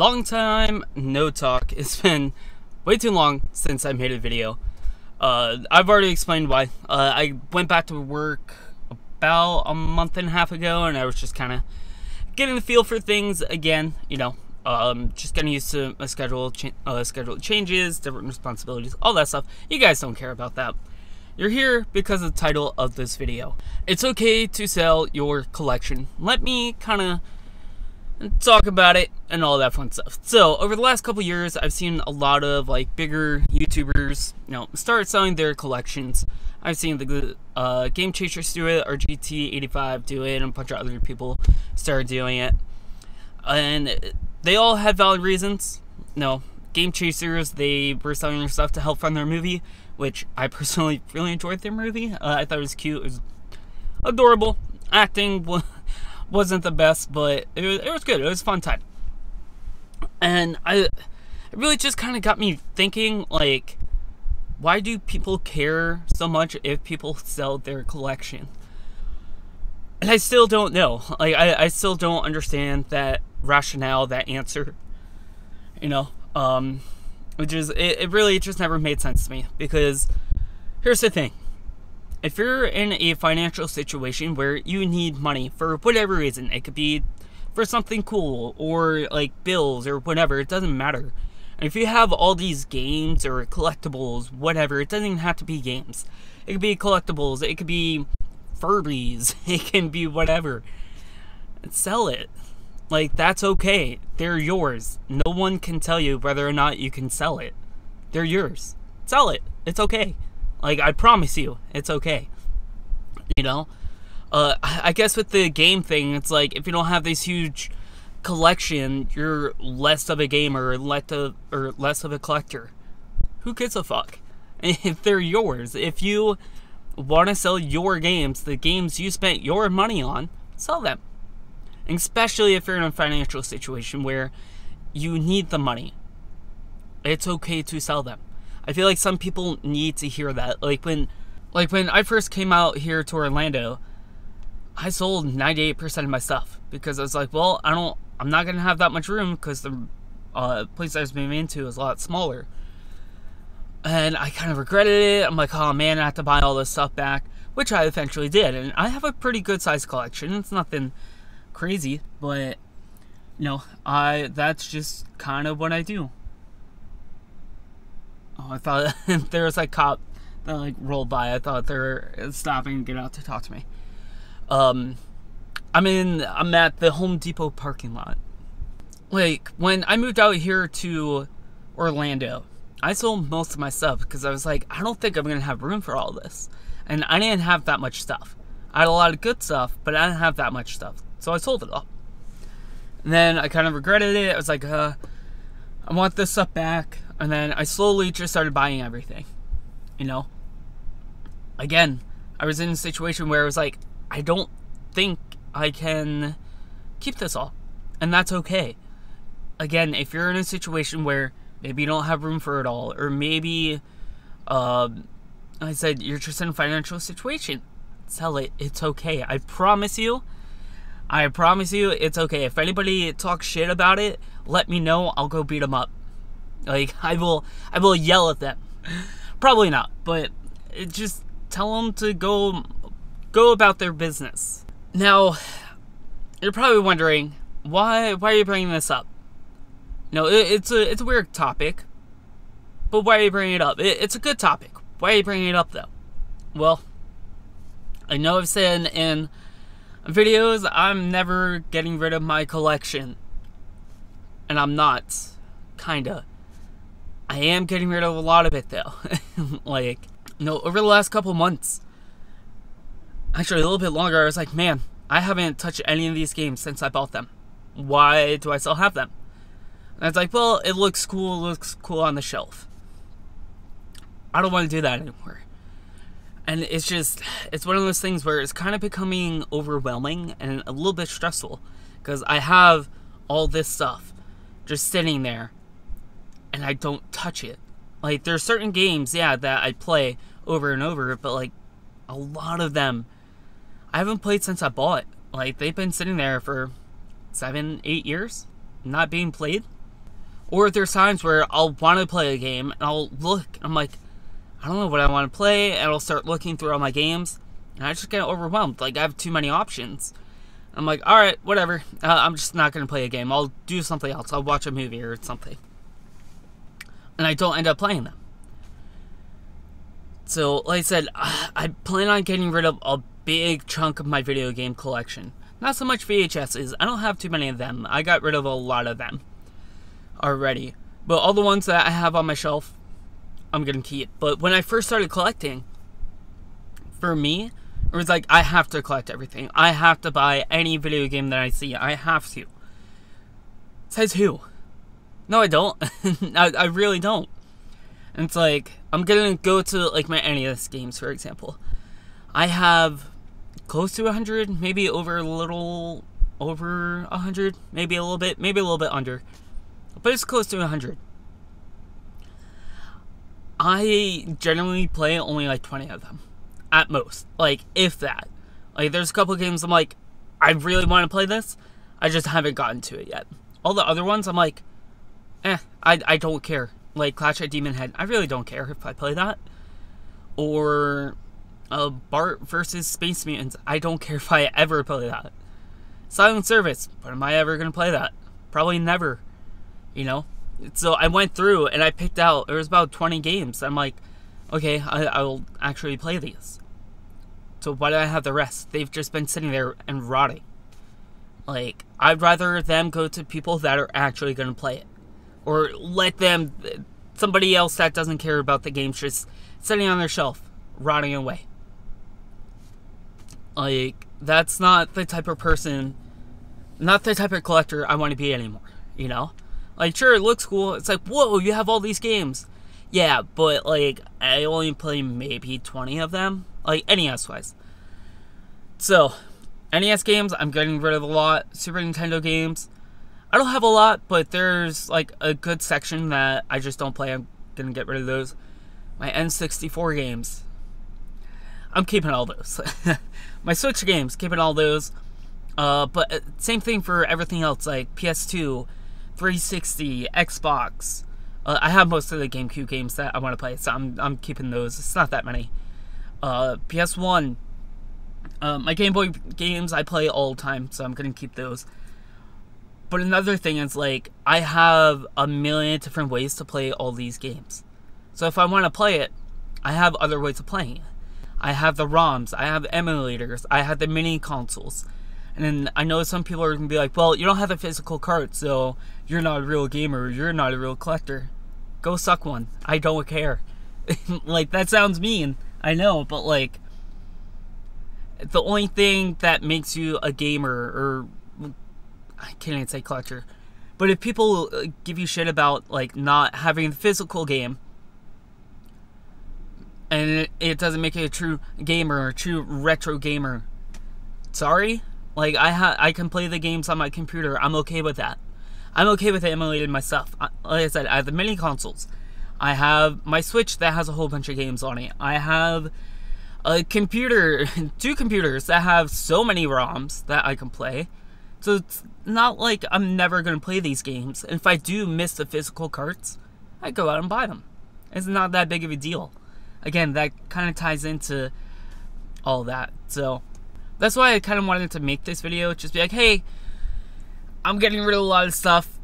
Long time no talk. It's been way too long since I made a video. I've already explained why. I went back to work about a month and a half ago, and I was just kind of getting the feel for things again. You know, just getting used to my schedule changes, different responsibilities, all that stuff. You guys don't care about that. You're here because of the title of this video. It's okay to sell your collection. Let me kind of talk about it and all that fun stuff. So over the last couple years, I've seen a lot of like bigger YouTubers, you know, start selling their collections. I've seen the Game Chasers do it, or GT85 do it, and a bunch of other people started doing it. And they all had valid reasons. No, Game Chasers, they were selling their stuff to help fund their movie, which I personally really enjoyed their movie. I thought it was cute. It was adorable. Acting wasn't the best, but it was good. It was a fun time. And it really just kind of got me thinking, like, why do people care so much if people sell their collection? And I still don't know. Like, I still don't understand that rationale, that answer. You know, which is, it really just never made sense to me. Because here's the thing. If you're in a financial situation where you need money for whatever reason, it could be for something cool or like bills or whatever, it doesn't matter. And if you have all these games or collectibles, whatever, it doesn't even have to be games. It could be collectibles, it could be Furbies, it can be whatever. Sell it. Like, that's okay. They're yours. No one can tell you whether or not you can sell it. They're yours. Sell it. It's okay. Like, I promise you, it's okay. You know? I guess with the game thing, it's like, if you don't have this huge collection, you're less of a gamer, or less of a collector. Who gives a fuck? If they're yours, if you want to sell your games, the games you spent your money on, sell them. And especially if you're in a financial situation where you need the money. It's okay to sell them. I feel like some people need to hear that. Like when I first came out here to Orlando, I sold 98% of my stuff because I was like, well, I'm not gonna have that much room because the place I was moving into is a lot smaller. And I kind of regretted it. I'm like, oh man, I have to buy all this stuff back, which I eventually did. And I have a pretty good sized collection. It's nothing crazy, but you know, that's just kind of what I do. Oh, I thought there was like a cop that like rolled by. I thought they were stopping and getting out to talk to me. I'm at the Home Depot parking lot. Like, when I moved out here to Orlando, I sold most of my stuff because I was like, I don't think I'm gonna have room for all this. And I didn't have that much stuff. I had a lot of good stuff, but I didn't have that much stuff. So I sold it all. And then I kind of regretted it. I was like, I want this stuff back. And then I slowly just started buying everything, you know? Again, I was in a situation where I was like, I don't think I can keep this all. And that's okay. Again, if you're in a situation where maybe you don't have room for it all, or maybe, I said, you're just in a financial situation, sell it. It's okay. I promise you, it's okay. If anybody talks shit about it, let me know. I'll go beat them up. Like, I will yell at them. Probably not, but just tell them to go about their business. Now, you're probably wondering, why are you bringing this up? No, it's a weird topic, but why are you bringing it up? It's a good topic. Why are you bringing it up, though? Well, I know I've said in videos, I'm never getting rid of my collection. And I'm not. Kinda. I am getting rid of a lot of it, though. Like, you know, over the last couple months, actually a little bit longer, I was like, man, I haven't touched any of these games since I bought them. Why do I still have them? And I was like, well, it looks cool on the shelf. I don't want to do that anymore. And it's one of those things where it's kind of becoming overwhelming and a little bit stressful. Because I have all this stuff just sitting there, and I don't touch it. Like, there's certain games, yeah, that I play over and over, but like, a lot of them I haven't played since I bought. Like, they've been sitting there for 7-8 years, not being played. Or there's times where I'll want to play a game, and I'll look, and I'm like, I don't know what I want to play, and I'll start looking through all my games, and I just get overwhelmed. Like, I have too many options. I'm like, alright, whatever. I'm just not going to play a game. I'll do something else. I'll watch a movie or something. And I don't end up playing them. So, like I said, I plan on getting rid of a big chunk of my video game collection. Not so much VHSs. I don't have too many of them. I got rid of a lot of them already. But all the ones that I have on my shelf, I'm going to keep. But when I first started collecting, for me, it was like, I have to collect everything. I have to buy any video game that I see. I have to. Says who? No, I don't. I really don't. And it's like, I'm gonna go to like my NES games, for example. I have close to 100, maybe over a little over 100, maybe a little bit under. But it's close to 100. I generally play only like 20 of them. At most. Like, if that. Like, there's a couple games I'm like, I really want to play this. I just haven't gotten to it yet. All the other ones, I'm like, I don't care. Like, Clash at Demon Head, I really don't care if I play that. Or, Bart versus Space Mutants, I don't care if I ever play that. Silent Service, but am I ever going to play that? Probably never. You know? So, I went through, and I picked out, there was about 20 games. I'm like, okay, I will actually play these. So why do I have the rest? They've just been sitting there and rotting. Like, I'd rather them go to people that are actually going to play it. Or let them, somebody else that doesn't care about the games, just sitting on their shelf, rotting away. Like, that's not the type of person, not the type of collector I want to be anymore, you know? Like, sure, it looks cool. It's like, whoa, you have all these games. Yeah, but, like, I only play maybe 20 of them. Like, NES-wise. So, NES games, I'm getting rid of a lot. Super Nintendo games, I don't have a lot, but there's, like, a good section that I just don't play. I'm gonna get rid of those. My N64 games, I'm keeping all those. My Switch games, keeping all those. But same thing for everything else, like PS2, 360, Xbox. I have most of the GameCube games that I want to play, so I'm keeping those. It's not that many. PS1. My Game Boy games I play all the time, so I'm gonna keep those. But another thing is, like, I have a million different ways to play all these games. So if I want to play it, I have other ways of playing it. I have the ROMs, I have emulators, I have the mini consoles. And then I know some people are going to be like, well, you don't have the physical card, so you're not a real gamer, you're not a real collector. Go suck one. I don't care. Like, that sounds mean, I know, but like, the only thing that makes you a gamer, or, I can't even say collector, but if people give you shit about, like, not having the physical game, and it doesn't make you a true gamer, or a true retro gamer, sorry? Like, I can play the games on my computer. I'm okay with that. I'm okay with emulating my stuff. Like I said, I have the mini consoles. I have my Switch that has a whole bunch of games on it. I have a computer, 2 computers that have so many ROMs that I can play. So it's not like I'm never going to play these games. And if I do miss the physical carts, I go out and buy them. It's not that big of a deal. Again, that kind of ties into all that. So that's why I kind of wanted to make this video. Just be like, hey, I'm getting rid of a lot of stuff.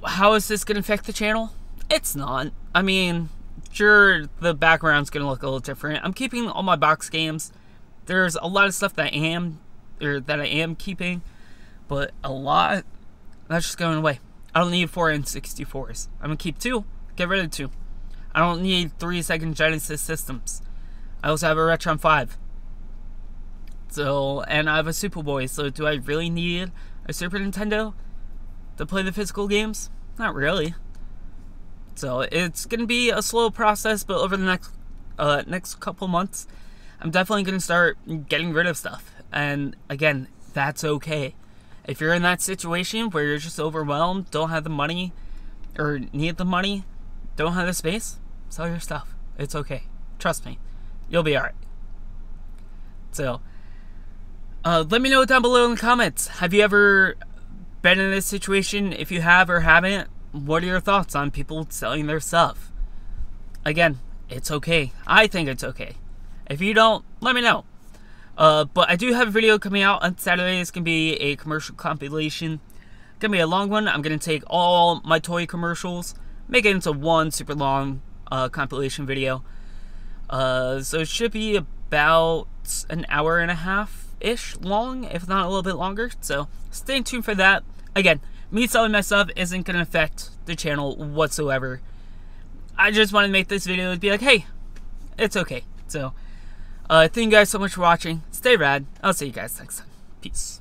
How is this going to affect the channel? It's not. I mean, sure, the background's going to look a little different. I'm keeping all my box games. There's a lot of stuff that I am keeping, but a lot, that's just going away. I don't need 4 N64s. I'm going to keep 2. Get rid of 2. I don't need 3 Sega Genesis systems. I also have a Retron 5. So, and I have a Super Boy, so do I really need a Super Nintendo to play the physical games? Not really. So, it's going to be a slow process, but over the next couple months, I'm definitely going to start getting rid of stuff. And, again, that's okay. If you're in that situation where you're just overwhelmed, don't have the money, or need the money, don't have the space, sell your stuff. It's okay. Trust me. You'll be alright. So, let me know down below in the comments. Have you ever been in this situation? If you have or haven't, what are your thoughts on people selling their stuff? Again, it's okay. I think it's okay. If you don't, let me know. But I do have a video coming out on Saturday. It's going to be a commercial compilation. Going to be a long one. I'm going to take all my toy commercials, make it into one super long compilation video. So it should be about an hour and a half-ish long, if not a little bit longer. So stay tuned for that. Again, me selling my stuff isn't going to affect the channel whatsoever. I just want to make this video and be like, hey, it's okay. So, thank you guys so much for watching. Stay rad. I'll see you guys next time. Peace.